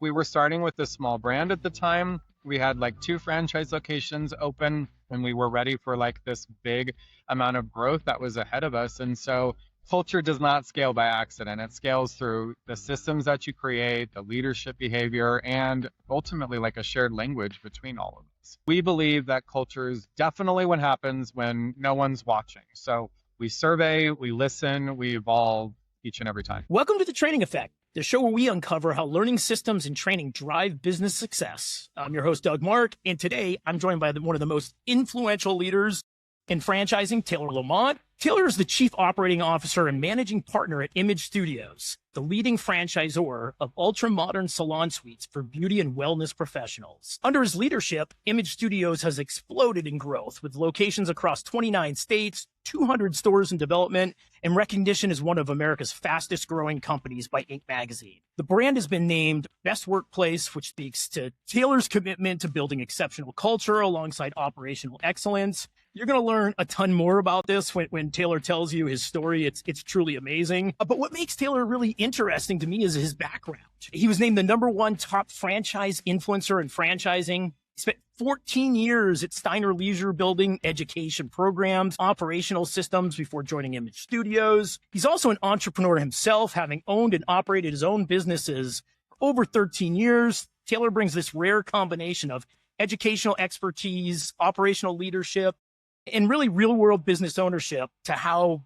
We were starting with a small brand at the time. We had like 2 franchise locations open and we were ready for like this big amount of growth that was ahead of us. And so culture does not scale by accident. It scales through the systems that you create, the leadership behavior, and ultimately like a shared language between all of us. We believe that culture is definitely what happens when no one's watching. So we survey, we listen, we evolve each and every time. Welcome to The Training Effect, the show where we uncover how learning systems and training drive business success. I'm your host, Doug Mark, and today I'm joined by one of the most influential leaders in franchising, Taylor Lamont. Taylor is the Chief Operating Officer and Managing Partner at Image Studios, the leading franchisor of ultra-modern salon suites for beauty and wellness professionals. Under his leadership, Image Studios has exploded in growth with locations across 29 states, 200 stores in development, and recognition as one of America's fastest growing companies by Inc. magazine. The brand has been named Best Workplace, which speaks to Taylor's commitment to building exceptional culture alongside operational excellence. You're going to learn a ton more about this when Taylor tells you his story. It's truly amazing. But what makes Taylor really interesting to me is his background. He was named the #1 top franchise influencer in franchising. He spent 14 years at Steiner Leisure building education programs, operational systems before joining Image Studios. He's also an entrepreneur himself, having owned and operated his own businesses for over 13 years. Taylor brings this rare combination of educational expertise, operational leadership, and really real world business ownership to how,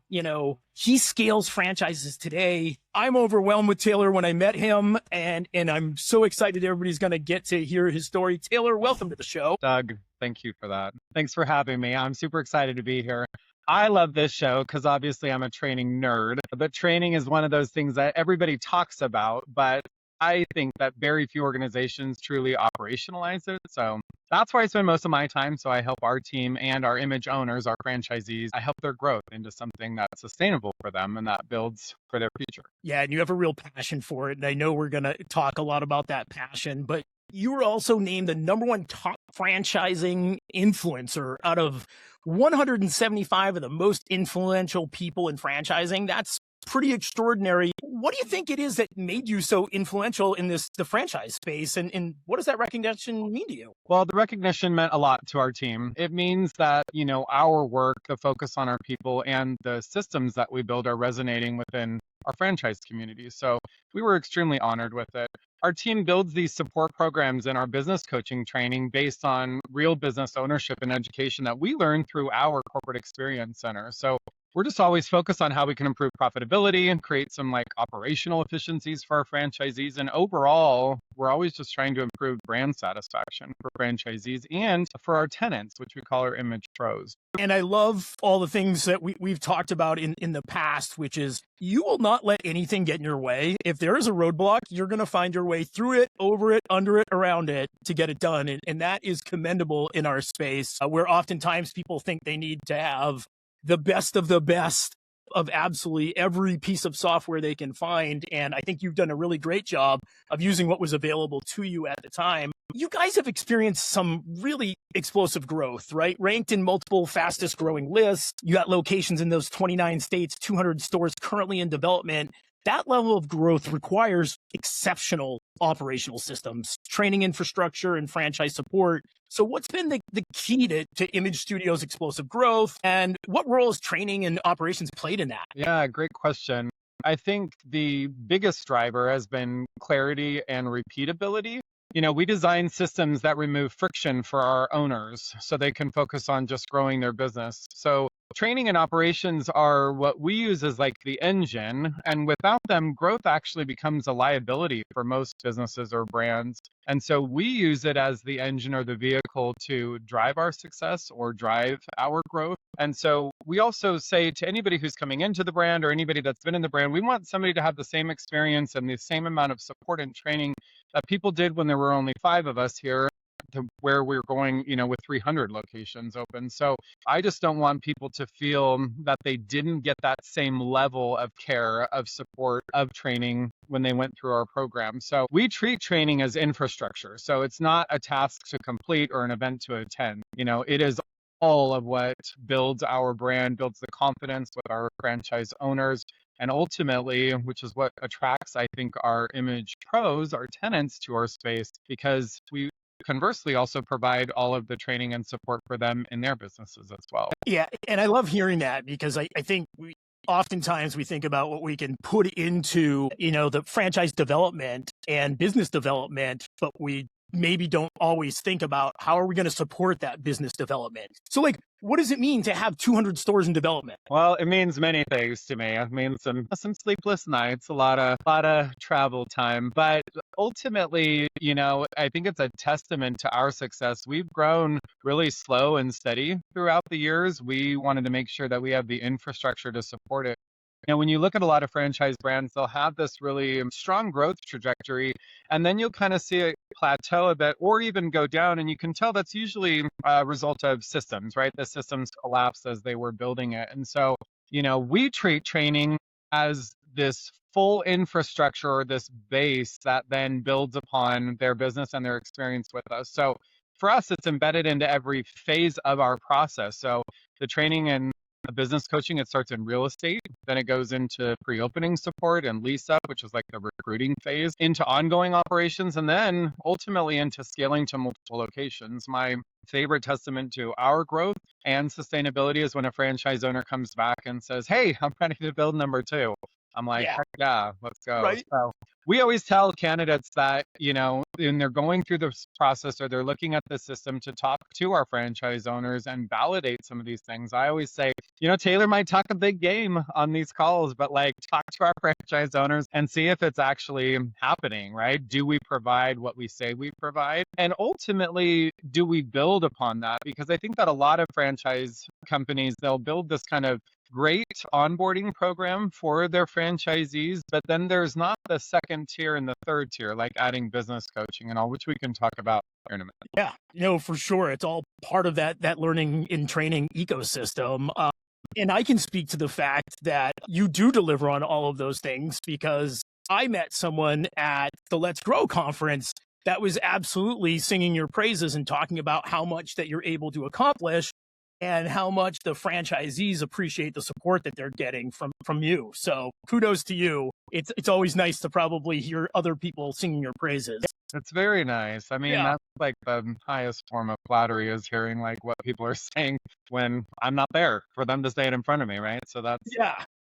he scales franchises today. I'm overwhelmed with Taylor when I met him, and I'm so excited everybody's going to get to hear his story. Taylor, welcome to the show. Doug, thank you for that. Thanks for having me. I'm super excited to be here. I love this show because obviously I'm a training nerd, but training is one of those things that everybody talks about, but I think that very few organizations truly operationalize it. So that's where I spend most of my time. So I help our team and our image owners, our franchisees, I help their growth into something that's sustainable for them and that builds for their future. Yeah, and you have a real passion for it. And I know we're going to talk a lot about that passion, but you were also named the #1 top franchising influencer out of 175 of the most influential people in franchising. That's pretty extraordinary. What do you think it is that made you so influential in the franchise space? And what does that recognition mean to you? Well, the recognition meant a lot to our team. It means that, our work, the focus on our people and the systems that we build are resonating within our franchise community. So we were extremely honored with it. Our team builds these support programs in our business coaching training based on real business ownership and education that we learned through our corporate experience center. So we're just always focused on how we can improve profitability and create some operational efficiencies for our franchisees. And overall, we're always just trying to improve brand satisfaction for franchisees and for our tenants, which we call our image pros. And I love all the things that we've talked about in the past, which is you will not let anything get in your way. If there is a roadblock, you're going to find your way through it, over it, under it, around it to get it done. And that is commendable in our space, where oftentimes people think they need to have the best of absolutely every piece of software they can find. And I think you've done a really great job of using what was available to you at the time. You guys have experienced some really explosive growth, right? Ranked in multiple fastest growing lists. You got locations in those 29 states, 200 stores currently in development. That level of growth requires exceptional operational systems, training infrastructure, and franchise support. So what's been the key to Image Studios' explosive growth, and what role has training and operations played in that? Yeah, great question. I think the biggest driver has been clarity and repeatability. We design systems that remove friction for our owners so they can focus on just growing their business. So training and operations are what we use as the engine, and without them, growth actually becomes a liability for most businesses or brands. And so we use it as the engine or the vehicle to drive our success or drive our growth. And so we also say to anybody who's coming into the brand or anybody that's been in the brand, we want somebody to have the same experience and the same amount of support and training that people did when there were only 5 of us here, to where we're going, with 300 locations open. So I just don't want people to feel that they didn't get that same level of care, of support, of training when they went through our program. So we treat training as infrastructure. So it's not a task to complete or an event to attend. It is all of what builds our brand, builds the confidence with our franchise owners, And ultimately, which is what attracts, I think, our image pros, our tenants to our space, because we conversely also provide all of the training and support for them in their businesses as well. Yeah. And I love hearing that because I think oftentimes we think about what we can put into, the franchise development and business development, but we maybe don't always think about how are we going to support that business development. So what does it mean to have 200 stores in development? Well, it means many things to me. It means some sleepless nights, a lot of travel time, but ultimately, I think it's a testament to our success. We've grown really slow and steady throughout the years. We wanted to make sure that we have the infrastructure to support it. When you look at a lot of franchise brands, they'll have this really strong growth trajectory, and then you'll kind of see it plateau a bit or even go down. And you can tell that's usually a result of systems, right? The systems collapsed as they were building it. And so, we treat training as this full infrastructure or this base that then builds upon their business and their experience with us. So for us, it's embedded into every phase of our process. So the training and business coaching, it starts in real estate, then it goes into pre-opening support and lease up, which is like the recruiting phase, into ongoing operations, and then ultimately into scaling to multiple locations. My favorite testament to our growth and sustainability is when a franchise owner comes back and says, "Hey, I'm ready to build number 2." I'm like, Yeah. heck yeah, let's go. Right. So we always tell candidates that, when they're going through this process or they're looking at the system, to talk to our franchise owners and validate some of these things. I always say, Taylor might talk a big game on these calls, but talk to our franchise owners and see if it's actually happening, right? Do we provide what we say we provide? And ultimately, do we build upon that? Because I think that a lot of franchise companies, they'll build this kind of great onboarding program for their franchisees, but then there's not the second tier and the third tier, like adding business coaching and all, which we can talk about in a minute. Yeah, for sure. It's all part of that learning and training ecosystem. And I can speak to the fact that you do deliver on all of those things because I met someone at the Let's Grow conference that was absolutely singing your praises and talking about how much that you're able to accomplish and how much the franchisees appreciate the support that they're getting from you. So kudos to you. It's always nice to probably hear other people singing your praises. It's very nice. I mean, that's like the highest form of flattery, is hearing what people are saying when I'm not there for them to say it in front of me, right? So that's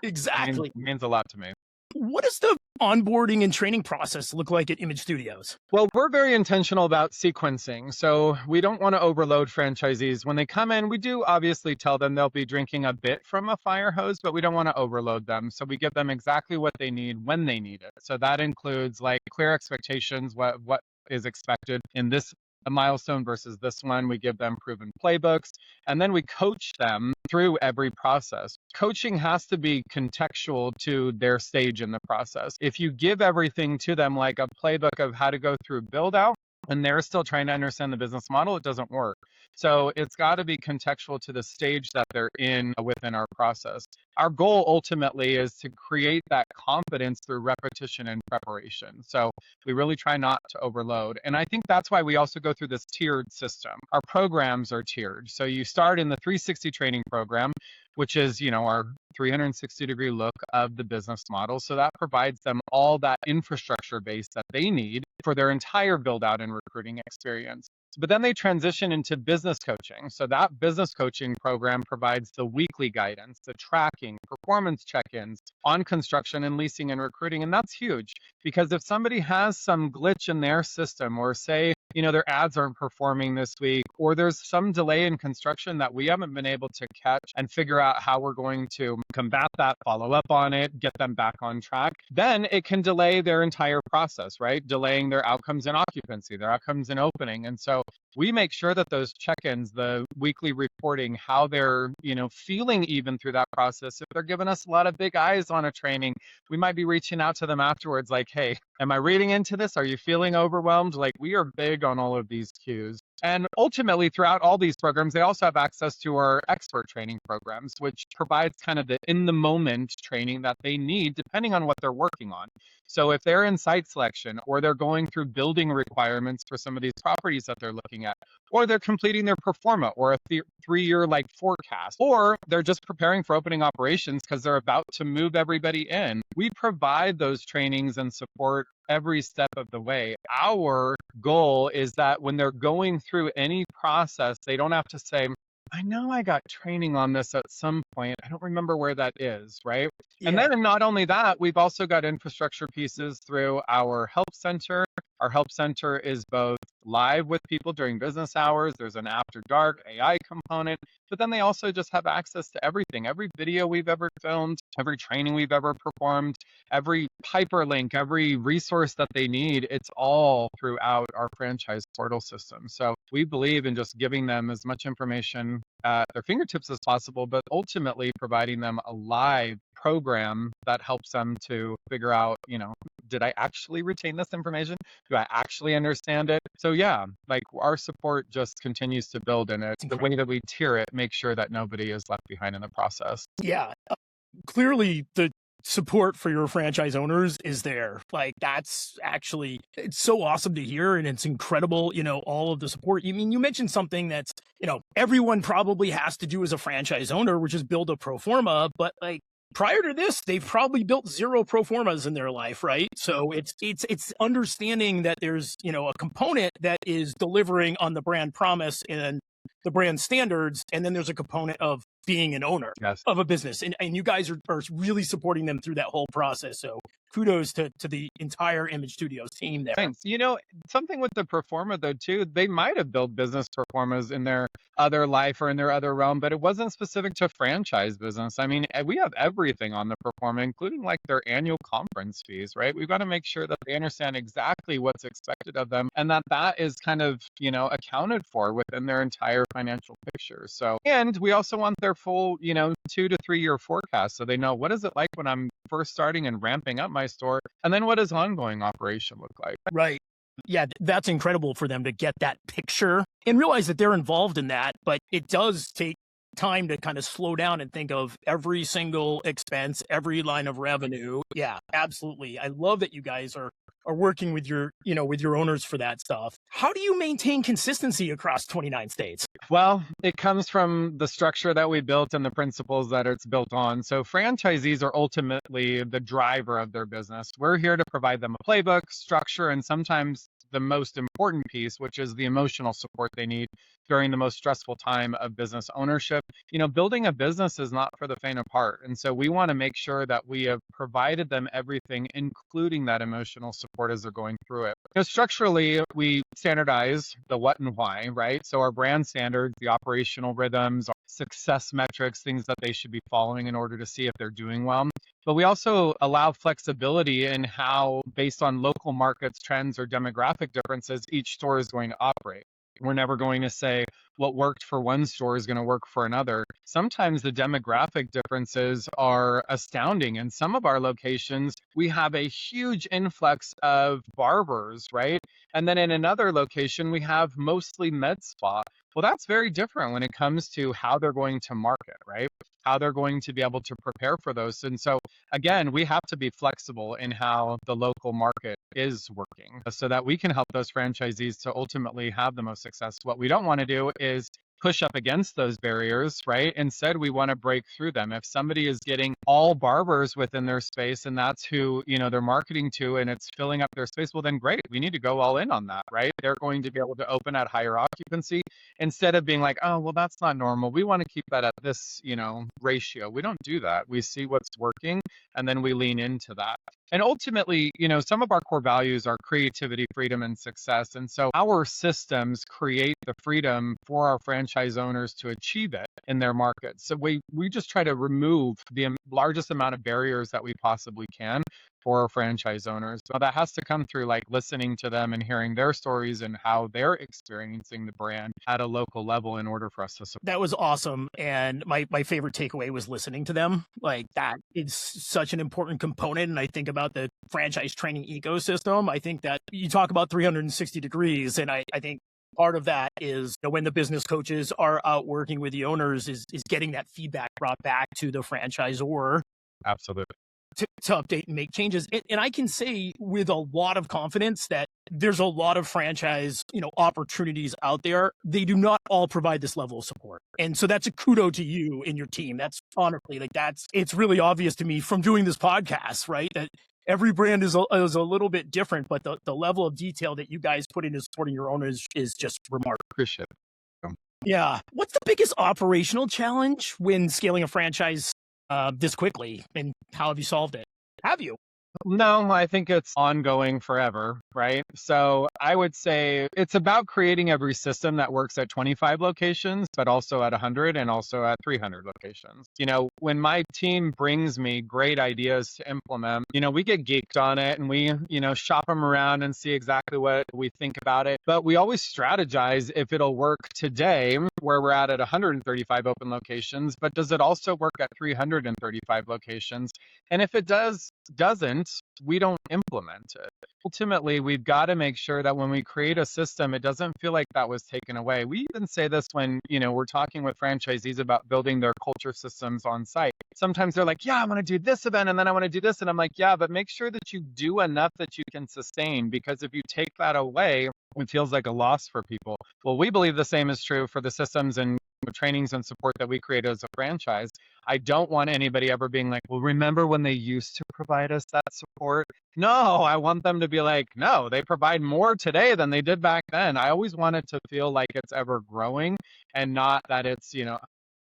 exactly. means a lot to me. What does the onboarding and training process look like at Image Studios? Well, we're very intentional about sequencing. So we don't want to overload franchisees. When they come in, we do obviously tell them they'll be drinking a bit from a fire hose, but we don't want to overload them. So we give them exactly what they need when they need it. So that includes clear expectations, what is expected in this a milestone versus this one. We give them proven playbooks, and then we coach them through every process. Coaching has to be contextual to their stage in the process. If you give everything to them like a playbook of how to go through build out, and they're still trying to understand the business model, it doesn't work. So it's got to be contextual to the stage that they're in within our process. Our goal ultimately is to create that confidence through repetition and preparation. So we really try not to overload. And I think that's why we also go through this tiered system. Our programs are tiered. So you start in the 360 training program, which is, our 360-degree look of the business model. So that provides them all that infrastructure base that they need for their entire build out and recruiting experience. But then they transition into business coaching. So that business coaching program provides the weekly guidance, the tracking, performance check-ins on construction and leasing and recruiting. And that's huge because if somebody has some glitch in their system, or say, their ads aren't performing this week, or there's some delay in construction that we haven't been able to catch and figure out how we're going to combat that, follow up on it, get them back on track, then it can delay their entire process, right? Delaying their outcomes in occupancy, their outcomes in opening. And so we make sure that those check-ins, the weekly reporting, how they're, feeling even through that process. If they're giving us a lot of big eyes on a training, we might be reaching out to them afterwards like, hey, am I reading into this? Are you feeling overwhelmed? We are big on all of these cues. And ultimately, throughout all these programs, they also have access to our expert training programs, which provides kind of the in-the-moment training that they need, depending on what they're working on. So if they're in site selection, or they're going through building requirements for some of these properties that they're looking looking at, or they're completing their pro forma or a 3-year like forecast, or they're just preparing for opening operations because they're about to move everybody in. We provide those trainings and support every step of the way. Our goal is that when they're going through any process, they don't have to say, I know I got training on this at some point. I don't remember where that is, right? And Yeah. then not only that, we've also got infrastructure pieces through our help center. Our help center is both live with people during business hours. There's an after dark AI component, but then they also just have access to everything, every video we've ever filmed, every training we've ever performed, every hyperlink, every resource that they need. It's all throughout our franchise portal system. So we believe in just giving them as much information at their fingertips as possible, but ultimately providing them a live program that helps them to figure out, did I actually retain this information? Do I actually understand it? So yeah, like our support just continues to build, and it the way that we tier it makes sure that nobody is left behind in the process. Yeah. Clearly the support for your franchise owners is there. Like that's actually, it's so awesome to hear. And it's incredible, all of the support. You mentioned something that's, everyone probably has to do as a franchise owner, which is build a pro forma, but like, prior to this, they've probably built 0 pro formas in their life, right? So it's understanding that there's, a component that is delivering on the brand promise and the brand standards, and then there's a component of being an owner of a business. And you guys are really supporting them through that whole process. So kudos to the entire Image Studios team there. Thanks. Something with the performa though too, they might have built business performas in their other life or in their other realm, but it wasn't specific to franchise business. I mean, we have everything on the performa, including like their annual conference fees, right? We've got to make sure that they understand exactly what's expected of them and that is kind of, accounted for within their entire financial picture. So, and we also want their full, 2 to 3 year forecast. So they know, what is it like when I'm first starting and ramping up my store? And then what does ongoing operation look like? Right. Yeah, that's incredible for them to get that picture and realize that they're involved in that. But it does take time to kind of slow down and think of every single expense, every line of revenue. Yeah, absolutely. I love that you guys are working with your, with your owners for that stuff. How do you maintain consistency across 29 states? Well, it comes from the structure that we built and the principles that it's built on. So franchisees are ultimately the driver of their business. We're here to provide them a playbook, structure, and sometimes the most important piece, which is the emotional support they need during the most stressful time of business ownership. Building a business is not for the faint of heart. And so we want to make sure that we have provided them everything, including that emotional support as they're going through it. Structurally, we standardize the what and why, right? So our brand standards, the operational rhythms, our success metrics, things that they should be following in order to see if they're doing well. But we also allow flexibility in how, based on local markets, trends, or demographic differences, each store is going to operate. We're never going to say what worked for one store is going to work for another. Sometimes the demographic differences are astounding. In some of our locations, we have a huge influx of barbers, right? And then in another location, we have mostly med spa. Well, that's very different when it comes to how they're going to market, right? How they're going to be able to prepare for those. And so, again, we have to be flexible in how the local market is working so that we can help those franchisees to ultimately have the most success. What we don't want to do is push up against those barriers, right? Instead, we want to break through them. If somebody is getting all barbers within their space and that's who, they're marketing to and it's filling up their space, well, then great. We need to go all in on that, right? They're going to be able to open at higher occupancy instead of being like, oh, well, that's not normal. We want to keep that at this, ratio. We don't do that. We see what's working and then we lean into that. And ultimately, some of our core values are creativity, freedom, and success. And so our systems create the freedom for our franchise owners to achieve it in their markets. So we just try to remove the largest amount of barriers that we possibly can for our franchise owners. So that has to come through like listening to them and hearing their stories and how they're experiencing the brand at a local level in order for us to support. That was awesome. And my favorite takeaway was listening to them. Like that is such an important component. And I think about the franchise training ecosystem. I think that you talk about 360 degrees. And I think part of that is when the business coaches are out working with the owners is getting that feedback brought back to the franchisor. Absolutely. to update and make changes. And I can say with a lot of confidence that there's a lot of franchise, opportunities out there. They do not all provide this level of support. And so that's a kudo to you and your team. That's honestly it's really obvious to me from doing this podcast, right? That every brand is a little bit different, but the level of detail that you guys put into supporting your owners is just remarkable. Appreciate it. Yeah. What's the biggest operational challenge when scaling a franchise this quickly, and how have you solved it? Have you? No, I think it's ongoing forever, right? So I would say it's about creating every system that works at 25 locations, but also at 100 and also at 300 locations. When my team brings me great ideas to implement, we get geeked on it and we, shop them around and see exactly what we think about it. But we always strategize if it'll work today where we're at 135 open locations, but does it also work at 335 locations? And if it doesn't, we don't implement it. Ultimately, we've got to make sure that when we create a system, it doesn't feel like that was taken away. We even say this when, we're talking with franchisees about building their culture systems on site. Sometimes they're like, yeah, I want to do this event and then I want to do this. And I'm like, yeah, but make sure that you do enough that you can sustain, because if you take that away, it feels like a loss for people. Well, we believe the same is true for the systems and trainings and support that we create as a franchise. I don't want anybody ever being like, well, remember when they used to provide us that support? No, I want them to be like, no, they provide more today than they did back then. I always want it to feel like it's ever growing and not that it's,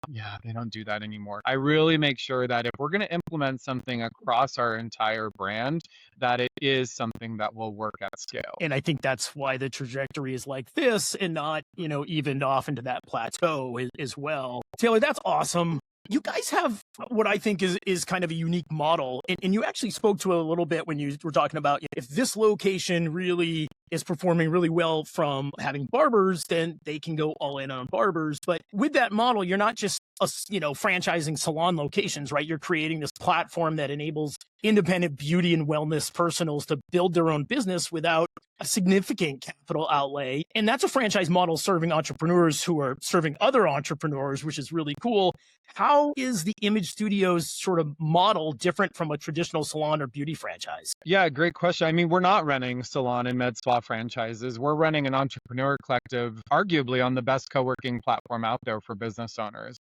yeah, they don't do that anymore. I really make sure that if we're going to implement something across our entire brand, that it is something that will work at scale. And I think that's why the trajectory is like this and not, evened off into that plateau as well. Taylor, that's awesome. You guys have what I think is kind of a unique model. And you actually spoke to it a little bit when you were talking about if this location really is performing really well from having barbers, then they can go all in on barbers. But with that model, you're not just franchising salon locations, right? You're creating this platform that enables independent beauty and wellness personals to build their own business without a significant capital outlay. And that's a franchise model serving entrepreneurs who are serving other entrepreneurs, which is really cool. How is the Image Studios sort of model different from a traditional salon or beauty franchise? Yeah, great question. I mean, we're not running salon and med spa franchises. We're running an entrepreneur collective, arguably on the best co-working platform out there for business owners.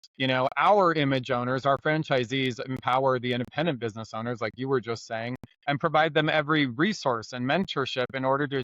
Our image owners, our franchisees empower the independent business owners, like you were just saying, and provide them every resource and mentorship in order to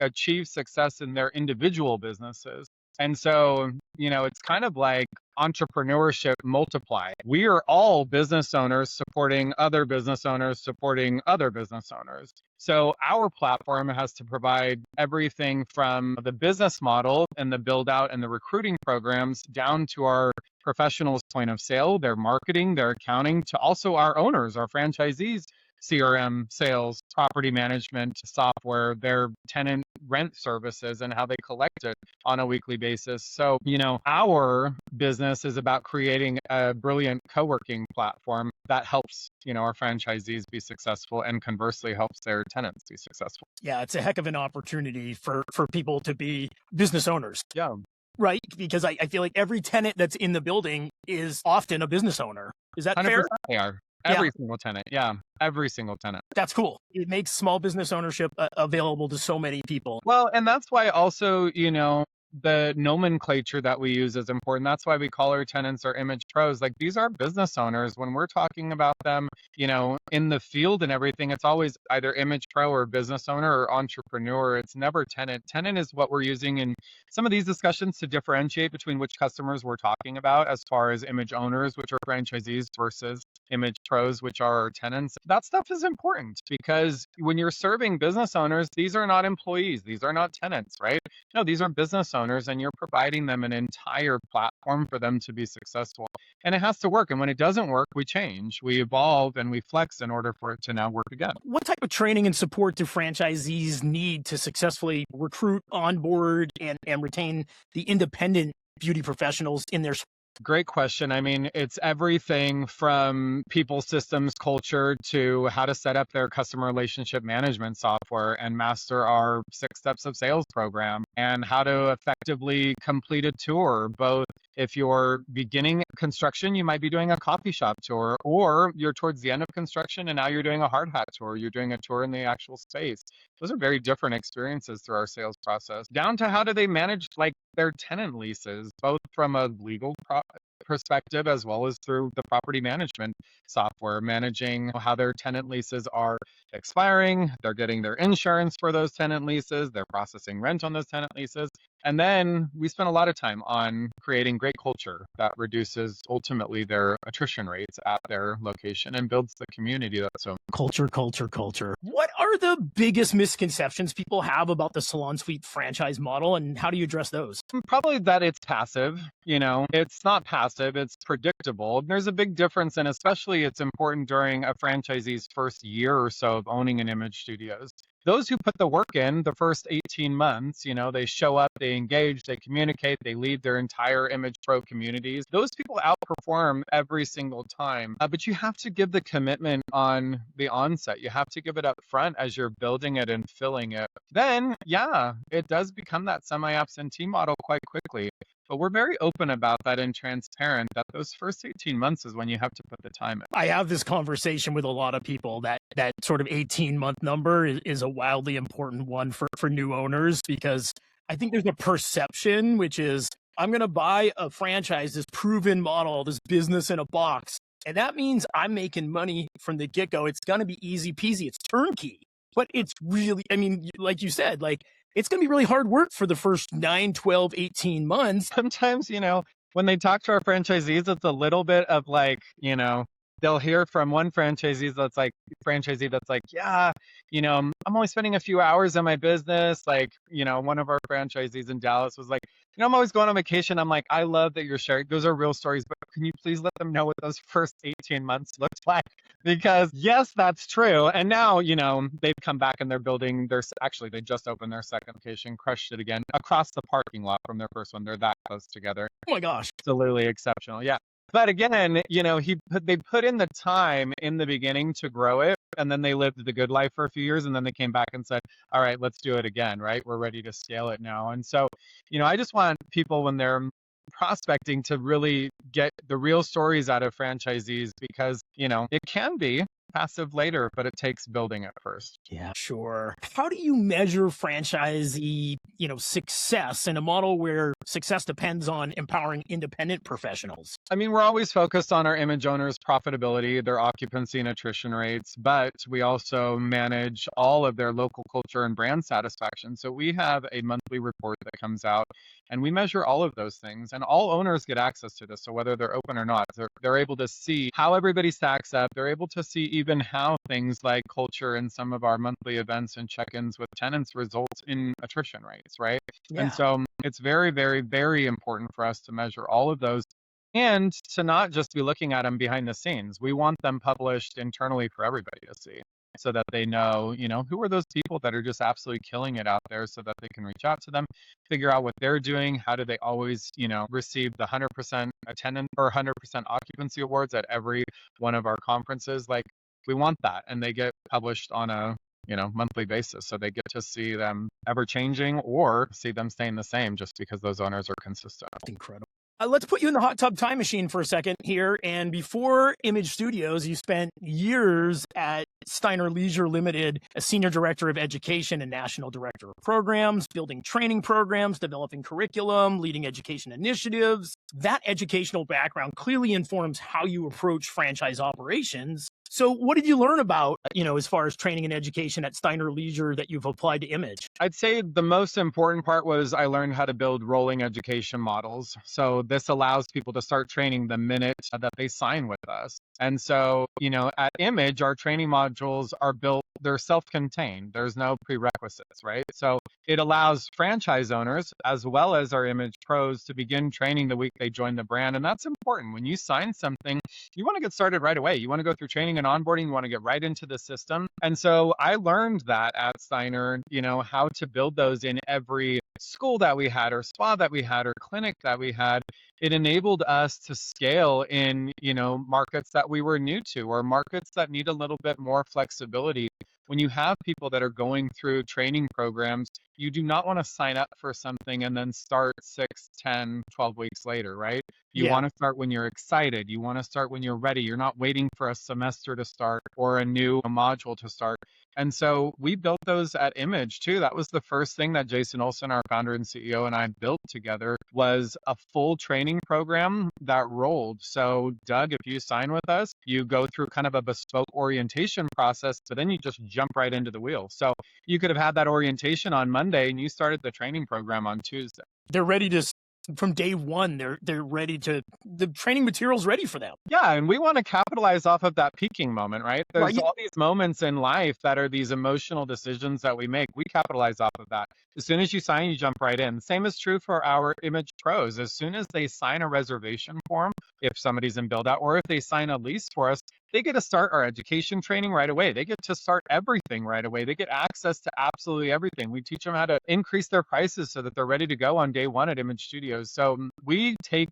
achieve success in their individual businesses. And so, it's kind of like entrepreneurship multiplied. We are all business owners supporting other business owners, supporting other business owners. So our platform has to provide everything from the business model and the build out and the recruiting programs down to our professionals' point of sale, their marketing, their accounting, to also our owners, our franchisees, CRM, sales, property management, software, their tenant rent services, and how they collect it on a weekly basis. So, our business is about creating a brilliant co-working platform that helps, our franchisees be successful and conversely helps their tenants be successful. Yeah, it's a heck of an opportunity for people to be business owners. Yeah. Right? Because I feel like every tenant that's in the building is often a business owner. Is that fair? They are. Every single tenant. Yeah. Every single tenant. That's cool. It makes small business ownership available to so many people. Well, and that's why also, the nomenclature that we use is important. That's why we call our tenants our image pros. Like, these are business owners. When we're talking about them, in the field and everything, it's always either image pro or business owner or entrepreneur. It's never tenant. Tenant is what we're using in some of these discussions to differentiate between which customers we're talking about, as far as image owners, which are franchisees, versus image pros, which are our tenants. That stuff is important because when you're serving business owners, these are not employees. These are not tenants, right? No, these are business owners, and you're providing them an entire platform for them to be successful. And it has to work. And when it doesn't work, we change, we evolve, and we flex in order for it to now work again. What type of training and support do franchisees need to successfully recruit, onboard, and retain the independent beauty professionals in their? Great question. I mean, it's everything from people, systems, culture to how to set up their customer relationship management software and master our 6 steps of sales program, and how to effectively complete a tour, both If you're beginning construction, you might be doing a coffee shop tour, or you're towards the end of construction and now you're doing a hard hat tour. You're doing a tour in the actual space. Those are very different experiences through our sales process, down to how do they manage like their tenant leases, both from a legal perspective as well as through the property management software, managing how their tenant leases are expiring, they're getting their insurance for those tenant leases, they're processing rent on those tenant leases. And then we spend a lot of time on creating great culture that reduces ultimately their attrition rates at their location and builds the community that's so culture, culture, culture. What are the biggest misconceptions people have about the Salon Suite franchise model, and how do you address those? probably that it's passive. It's not passive, it's predictable. There's a big difference, and especially it's important during a franchisee's first year or so of owning an image studios. Those who put the work in the first 18 months, they show up, they engage, they communicate, they lead their entire Image Pro communities. Those people outperform every single time. But you have to give the commitment on the onset. You have to give it up front as you're building it and filling it. Then, yeah, it does become that semi-absentee model quite quickly. But we're very open about that and transparent that those first 18 months is when you have to put the time in. I have this conversation with a lot of people that sort of 18-month number is a wildly important one for new owners, because I think there's a perception, which is I'm going to buy a franchise, this proven model, this business in a box. And that means I'm making money from the get-go. It's going to be easy peasy. It's turnkey. But it's really, I mean, like you said, it's going to be really hard work for the first 9, 12, 18 months. Sometimes, when they talk to our franchisees, it's a little bit of they'll hear from one franchisee that's like, yeah, I'm only spending a few hours on my business. One of our franchisees in Dallas was like, I'm always going on vacation. I'm like, I love that you're sharing. Those are real stories, but can you please let them know what those first 18 months looked like? Because yes, that's true. And now, they've come back and they're building they just opened their second location, crushed it again across the parking lot from their first one. They're that close together. Oh my gosh. Absolutely exceptional. Yeah. But again, they put in the time in the beginning to grow it, and then they lived the good life for a few years, and then they came back and said, all right, let's do it again, right? We're ready to scale it now. And so, I just want people when they're prospecting to really get the real stories out of franchisees, because, it can be passive later, but it takes building it first. Yeah, sure. How do you measure franchisee, success in a model where success depends on empowering independent professionals? I mean, we're always focused on our image owners' profitability, their occupancy and attrition rates, but we also manage all of their local culture and brand satisfaction. So we have a monthly report that comes out, and we measure all of those things, and all owners get access to this. So whether they're open or not, they're able to see how everybody stacks up. They're able to see even how things like culture and some of our monthly events and check-ins with tenants results in attrition rates, right? Yeah. And so it's very, very, very important for us to measure all of those and to not just be looking at them behind the scenes. We want them published internally for everybody to see, so that they know, who are those people that are just absolutely killing it out there, so that they can reach out to them, figure out what they're doing. How do they always, receive the 100% attendance or 100% occupancy awards at every one of our conferences? We want that, and they get published on a monthly basis, so they get to see them ever changing or see them staying the same just because those owners are consistent. Incredible. Let's put you in the hot tub time machine for a second here. And before Image Studios, you spent years at Steiner Leisure Limited as Senior Director of Education and National Director of Programs, building training programs, developing curriculum, leading education initiatives. That educational background clearly informs how you approach franchise operations. So what did you learn about, as far as training and education at Steiner Leisure that you've applied to Image? I'd say the most important part was I learned how to build rolling education models. So this allows people to start training the minute that they sign with us. And so, at Image, our training modules are built, they're self-contained. There's no prerequisites, right? So it allows franchise owners as well as our Image pros to begin training the week they join the brand. And that's important. When you sign something, you want to get started right away. You want to go through training and onboarding. You want to get right into the system. And so I learned that at Steiner, how to build those in every school that we had or spa that we had or clinic that we had. It enabled us to scale in, markets that we were new to or markets that need a little bit more flexibility. When you have people that are going through training programs, you do not want to sign up for something and then start 6, 10, 12 weeks later, right? You Yeah. want to start when you're excited. You want to start when you're ready. You're not waiting for a semester to start or a new module to start. And so we built those at Image too. That was the first thing that Jason Olson, our founder and CEO, and I built together was a full training program that rolled. So Doug, if you sign with us, you go through kind of a bespoke orientation process, but then you just jump right into the wheel. So you could have had that orientation on Monday and you started the training program on Tuesday. They're ready to, from day one, they're ready to, the training material's ready for them. Yeah, and we want to capitalize off of that peaking moment, right? There's Right. all these moments in life that are these emotional decisions that we make. We capitalize off of that. As soon as you sign, you jump right in. Same is true for our Image Pros. As soon as they sign a reservation form, if somebody's in build out, or if they sign a lease for us, they get to start our education training right away. They get to start everything right away. They get access to absolutely everything. We teach them how to increase their prices so that they're ready to go on day one at Image Studios. So we take,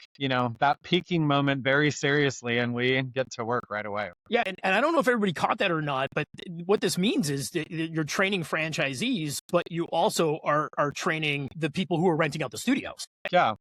that peaking moment very seriously and we get to work right away. Yeah, and I don't know if everybody caught that or not, but what this means is that you're training franchisees, but you also are training the people who are renting out the studios. Yeah,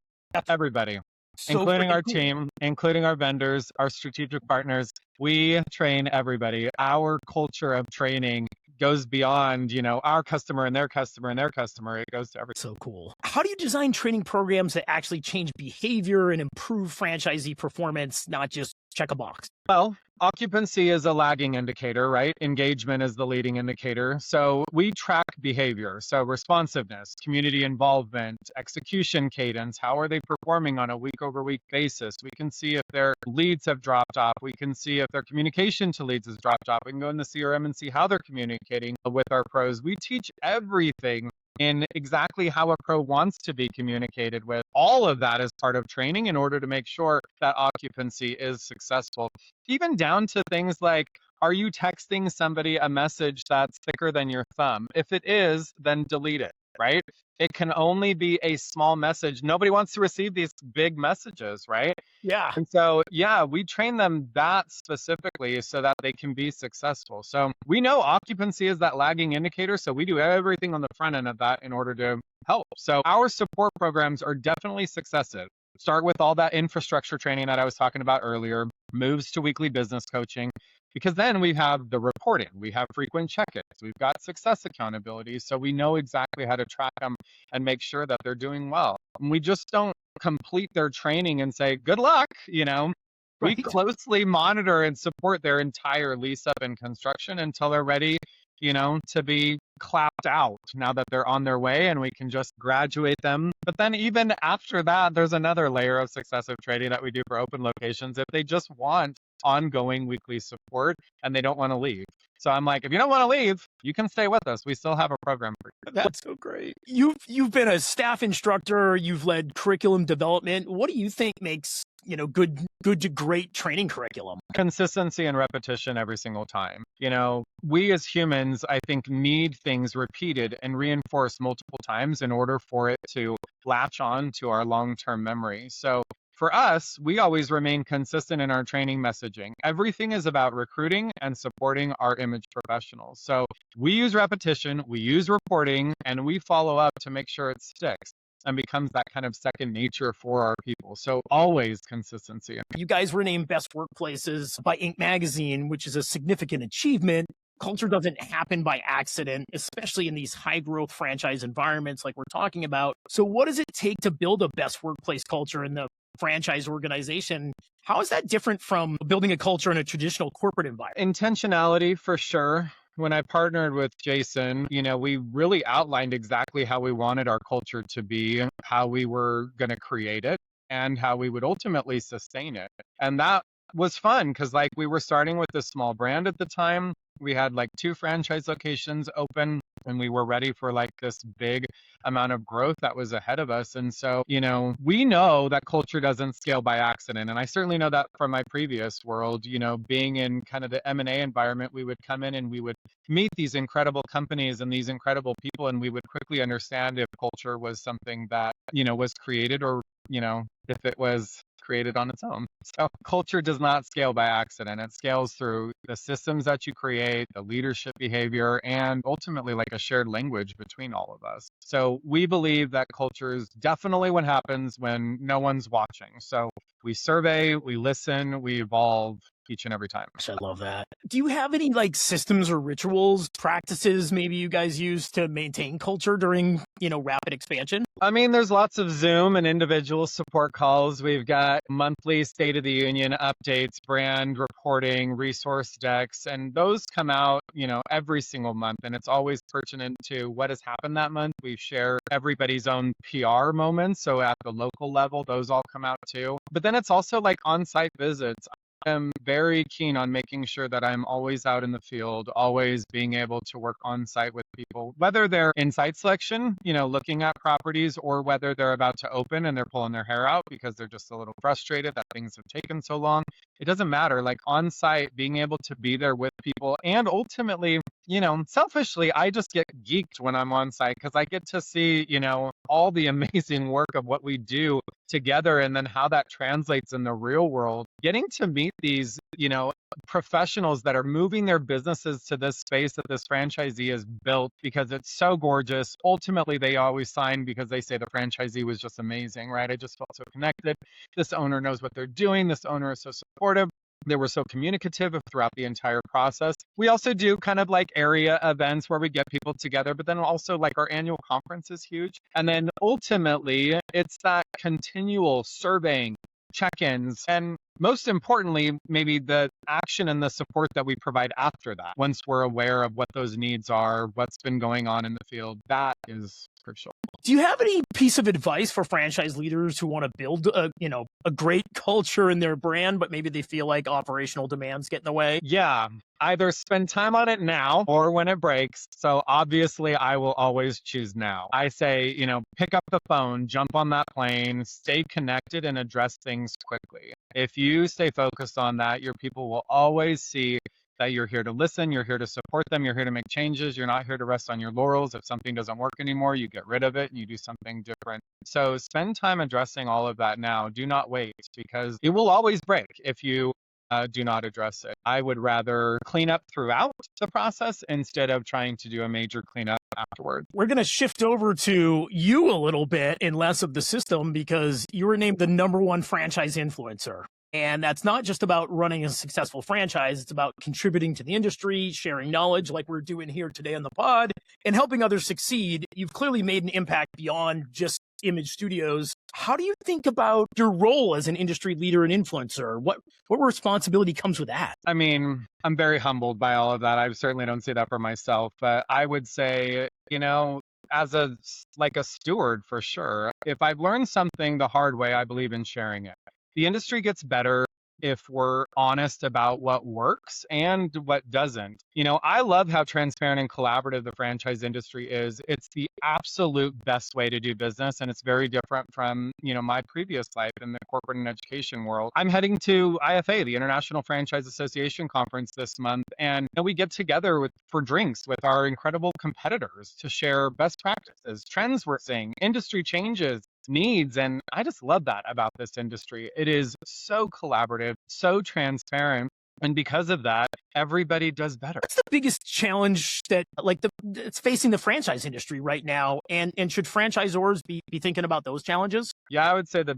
everybody. So Including our cool. team, including our vendors, our strategic partners. We train everybody. Our culture of training goes beyond, our customer and their customer and their customer. It goes to everything. So cool. How do you design training programs that actually change behavior and improve franchisee performance, not just check a box? Well, occupancy is a lagging indicator, right? Engagement is the leading indicator. So we track behavior. So responsiveness, community involvement, execution cadence. How are they performing on a week over week basis? We can see if their leads have dropped off. We can see if their communication to leads has dropped off. We can go in the CRM and see how they're communicating with our pros. We teach everything in exactly how a pro wants to be communicated with. All of that is part of training in order to make sure that occupancy is successful. Even down to things like, are you texting somebody a message that's thicker than your thumb? If it is, then delete it, right? It can only be a small message. Nobody wants to receive these big messages, right? Yeah. And so, yeah, we train them that specifically so that they can be successful. So we know occupancy is that lagging indicator. So we do everything on the front end of that in order to help. So our support programs are definitely successive. Start with all that infrastructure training that I was talking about earlier, moves to weekly business coaching, because then we have the reporting, we have frequent check-ins, we've got success accountability. So we know exactly how to track them and make sure that they're doing well. And we just don't complete their training and say, good luck, We Right. closely monitor and support their entire lease up and construction until they're ready, to be clapped out now that they're on their way and we can just graduate them. But then even after that, there's another layer of successive training that we do for open locations if they just want ongoing weekly support and they don't want to leave. So I'm like, if you don't want to leave, you can stay with us. We still have a program for you. That's so great. You've been a staff instructor, you've led curriculum development. What do you think makes, good to great training curriculum? Consistency and repetition every single time. We as humans, I think, need things repeated and reinforced multiple times in order for it to latch on to our long-term memory. So for us, we always remain consistent in our training messaging. Everything is about recruiting and supporting our image professionals. So we use repetition, we use reporting, and we follow up to make sure it sticks and becomes that kind of second nature for our people. So always consistency. You guys were named Best Workplaces by Inc. magazine, which is a significant achievement. Culture doesn't happen by accident, especially in these high growth franchise environments like we're talking about. So what does it take to build a best workplace culture in the franchise organization? How is that different from building a culture in a traditional corporate environment? Intentionality for sure. When I partnered with Jason, we really outlined exactly how we wanted our culture to be, how we were going to create it, and how we would ultimately sustain it. And that was fun because we were starting with a small brand at the time. We had 2 franchise locations open and we were ready for this big amount of growth that was ahead of us. And so, we know that culture doesn't scale by accident. And I certainly know that from my previous world, being in kind of the M&A environment, we would come in and we would meet these incredible companies and these incredible people. And we would quickly understand if culture was something that, was created or, if it was created on its own. So culture does not scale by accident. It scales through the systems that you create, the leadership behavior, and ultimately a shared language between all of us. So we believe that culture is definitely what happens when no one's watching. So We survey, we listen, we evolve each and every time. I love that. Do you have any like systems or rituals, practices maybe you guys use to maintain culture during, rapid expansion? I mean, there's lots of Zoom and individual support calls. We've got monthly State of the Union updates, brand reporting, resource decks, and those come out, every single month. And it's always pertinent to what has happened that month. We share everybody's own PR moments. So at the local level, those all come out too. But then it's also like on-site visits. I'm very keen on making sure that I'm always out in the field, always being able to work on site with people, whether they're in site selection, looking at properties, or whether they're about to open and they're pulling their hair out because they're just a little frustrated that things have taken so long. It doesn't matter. Like on site, being able to be there with people, and ultimately, selfishly, I just get geeked when I'm on site because I get to see, all the amazing work of what we do together and then how that translates in the real world. Getting to meet these, professionals that are moving their businesses to this space that this franchisee has built because it's so gorgeous. Ultimately, they always sign because they say the franchisee was just amazing, right? I just felt so connected. This owner knows what they're doing. This owner is so supportive. They were so communicative throughout the entire process. We also do kind of like area events where we get people together, but then also like our annual conference is huge. And then ultimately, it's that continual surveying, check-ins, and most importantly, maybe the action and the support that we provide after that. Once we're aware of what those needs are, what's been going on in the field, that is crucial. Do you have any piece of advice for franchise leaders who want to build a great culture in their brand, but maybe they feel like operational demands get in the way? Yeah, either spend time on it now or when it breaks. So obviously I will always choose now. I say, pick up the phone, jump on that plane, stay connected and address things quickly. If you stay focused on that, your people will always see that you're here to listen, you're here to support them, you're here to make changes, you're not here to rest on your laurels. If something doesn't work anymore, you get rid of it and you do something different. So spend time addressing all of that now. Do not wait because it will always break if you do not address it. I would rather clean up throughout the process instead of trying to do a major cleanup afterwards. We're going to shift over to you a little bit and less of the system because you were named the #1 franchise influencer. And that's not just about running a successful franchise. It's about contributing to the industry, sharing knowledge like we're doing here today on the pod, and helping others succeed. You've clearly made an impact beyond just image studios. How do you think about your role as an industry leader and influencer? What responsibility comes with that? I mean, I'm very humbled by all of that. I certainly don't say that for myself, but I would say, as a steward for sure, if I've learned something the hard way, I believe in sharing it. The industry gets better if we're honest about what works and what doesn't. I love how transparent and collaborative the franchise industry is. It's the absolute best way to do business, and it's very different from, my previous life in the corporate and education world. I'm heading to IFA, the International Franchise Association conference this month, and we get together for drinks with our incredible competitors to share best practices, trends we're seeing, industry changes, needs. And I just love that about this industry. It is so collaborative, so transparent. And because of that, everybody does better. What's the biggest challenge that it's facing the franchise industry right now? And should franchisors be thinking about those challenges? Yeah, I would say the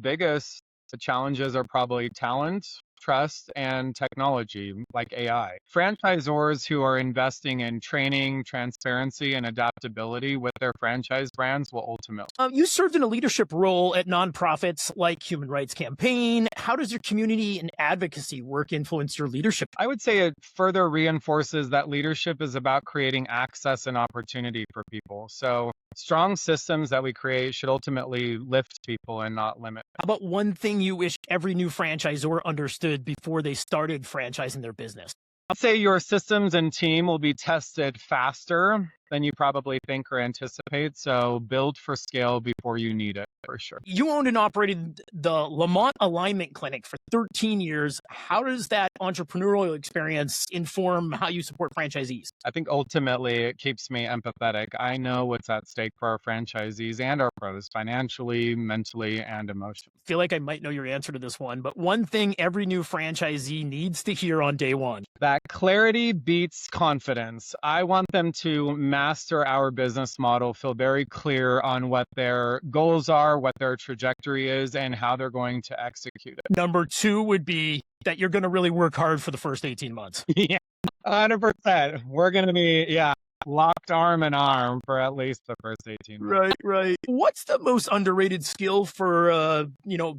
challenges are probably talent, trust, and technology like AI. Franchisors who are investing in training, transparency, and adaptability with their franchise brands will ultimately. You served in a leadership role at nonprofits like Human Rights Campaign. How does your community and advocacy work influence your leadership? I would say it further reinforces that leadership is about creating access and opportunity for people. So strong systems that we create should ultimately lift people and not limit. How about one thing you wish every new franchisor understood before they started franchising their business? I'd say your systems and team will be tested faster than you probably think or anticipate. So build for scale before you need it, for sure. You owned and operated the Lamont Alignment Clinic for 13 years. How does that entrepreneurial experience inform how you support franchisees? I think ultimately it keeps me empathetic. I know what's at stake for our franchisees and our pros financially, mentally, and emotionally. I feel like I might know your answer to this one, but one thing every new franchisee needs to hear on day one. That clarity beats confidence. I want them to master our business model, feel very clear on what their goals are, what their trajectory is, and how they're going to execute it. Number two would be that you're going to really work hard for the first 18 months. Yeah, 100%. We're going to be, locked arm in arm for at least the first 18 months. Right. What's the most underrated skill for,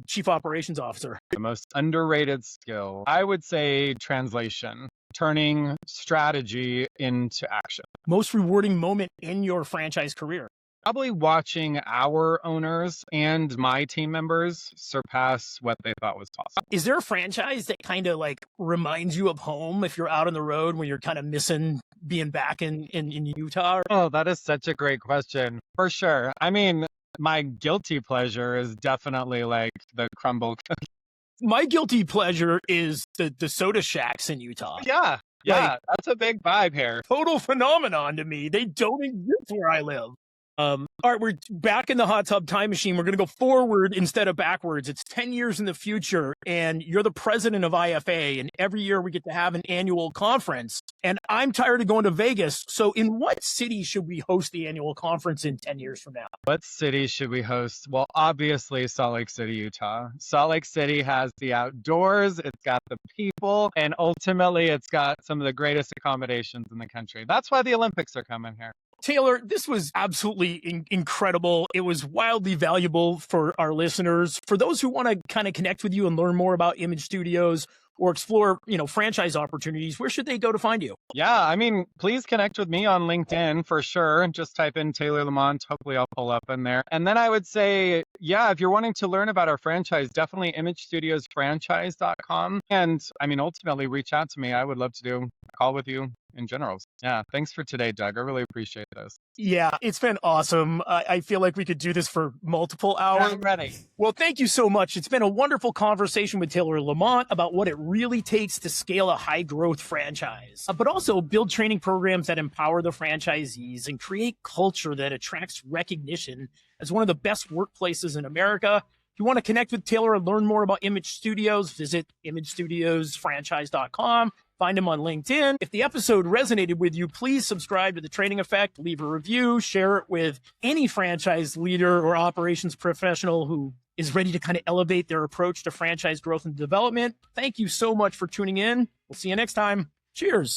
chief operations officer? The most underrated skill, I would say translation, turning strategy into action. Most rewarding moment in your franchise career? Probably watching our owners and my team members surpass what they thought was possible. Is there a franchise that kind of like reminds you of home if you're out on the road when you're kind of missing being back in Utah? Oh, that is such a great question. For sure. I mean, my guilty pleasure is definitely like the crumble cookie. My guilty pleasure is the soda shacks in Utah. Yeah, that's a big vibe here. Total phenomenon to me. They don't exist where I live. All right, we're back in the hot tub time machine. We're going to go forward instead of backwards. It's 10 years in the future, and you're the president of IFA, and every year we get to have an annual conference. And I'm tired of going to Vegas. So in what city should we host the annual conference in 10 years from now? What city should we host? Well, obviously Salt Lake City, Utah. Salt Lake City has the outdoors, it's got the people, and ultimately it's got some of the greatest accommodations in the country. That's why the Olympics are coming here. Taylor, this was absolutely incredible. It was wildly valuable for our listeners. For those who want to kind of connect with you and learn more about Image Studios or explore, franchise opportunities, where should they go to find you? Yeah, I mean, please connect with me on LinkedIn for sure. Just type in Taylor Lamont. Hopefully I'll pull up in there. And then I would say, if you're wanting to learn about our franchise, definitely imagestudiosfranchise.com. And I mean, ultimately reach out to me. I would love to do a call with you in general. Yeah, thanks for today, Doug. I really appreciate this. Yeah, it's been awesome. I feel like we could do this for multiple hours. I'm ready. Well, thank you so much. It's been a wonderful conversation with Taylor Lamont about what it really takes to scale a high growth franchise, but also build training programs that empower the franchisees and create culture that attracts recognition as one of the best workplaces in America. If you want to connect with Taylor and learn more about Image Studios, visit imagestudiosfranchise.com. Find him on LinkedIn. If the episode resonated with you, please subscribe to The Training Effect, leave a review, share it with any franchise leader or operations professional who is ready to kind of elevate their approach to franchise growth and development. Thank you so much for tuning in. We'll see you next time. Cheers.